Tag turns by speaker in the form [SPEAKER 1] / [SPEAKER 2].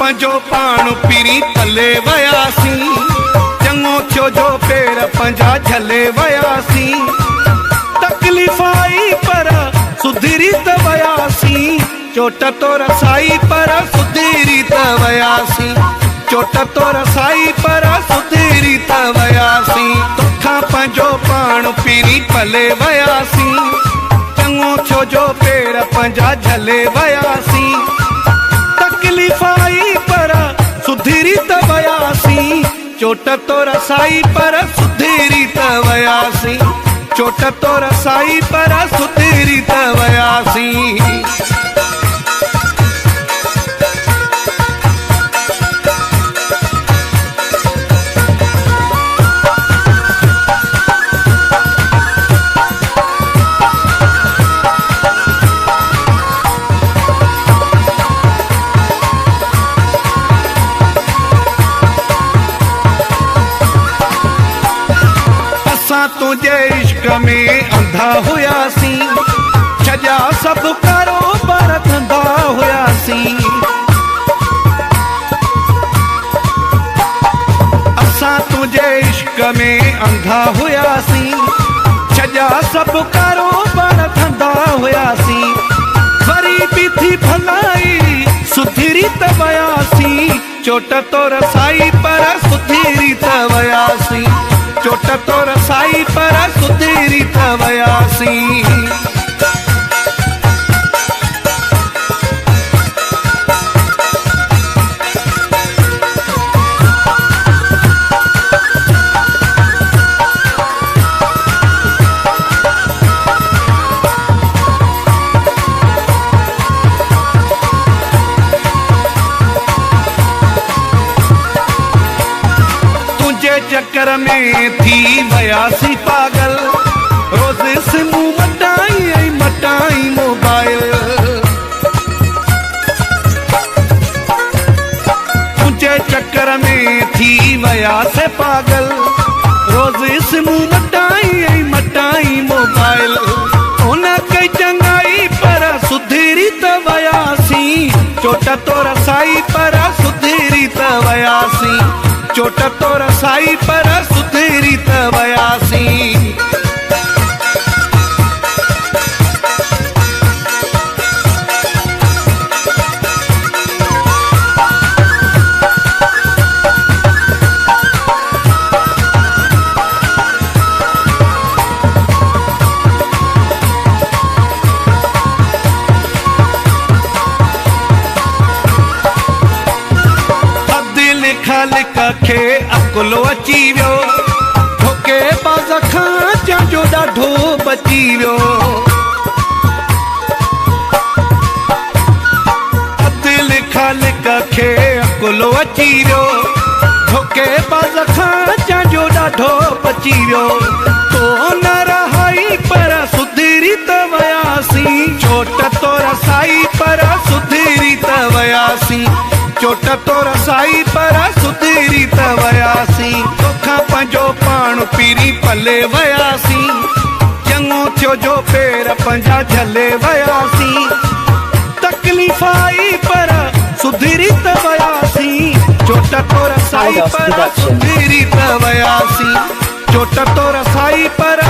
[SPEAKER 1] पंजो पाण पीरी पले वयासी, चङो थियो जो पेर पंजा झले वयासी। तकलीफ़ आई पर सुधरी त वयासी, चोट तो रसाई पर सुधरी त वयासी, चोट तो रसाई पर सुधरी त वयासी। तोखां पंजो पाण पीरी पले वयासी, चङो थियो जो पेर पंजा झले वयासी। तकलीफ़ आई पर सुधरी त वयासी, चोट तो रसाई पर सुधरी त वयासी, चोट तो रसाई पर सुधरी त वयासी। तुझे इश्क में अंधा हुयासी, छजा सब कारोबार धंधा हुयासी। असां तुझे इश्क में अंधा हुयासी, छजा सब कारोबार धंधा हुयासी। वरी भी थी भलाई सुधरी त वयासी, चोट तो रसाई पर सुधरी त वयासी, चोट तो रसाई पर सुधरी त वयासी। चक्कर में थी वयासी पागल, रोज सिम मटाई मटाई मोबाइल। तुझे चक्कर में थी वयासी पागल, रोज सिम मटाई मटाई मोबाइल। उन कई चंगाई पर सुधरी त वयासी, चोट तो रसाई पर सुधरी त वयासी, चोट तो रसाई पर सुधरी त वयासी। लिख खे अकुलो अची वियो, धोखे बाज़ खां जंहिंजो ॾाढो बची वियो। अधु लिखा लिख खे अकुलो अची वियो, धोखे बाज़ खां जंहिंजो ॾाढो बची वियो। तो न रहाई पर सुधरी त वयासी, चोट तो रसाई पर सुधरी त वयासी, चोट तो रसाई पर सुधरी त वयासी। तोखां पंजो पाण पीरी पले वयासी, चङो थियो जो पेर पंजा झले वयासी। तकलीफ़ आई पर सुधरी त वयासी, चोट तो रसाई पर सुधरी त वयासी, चोट तो रसाई पर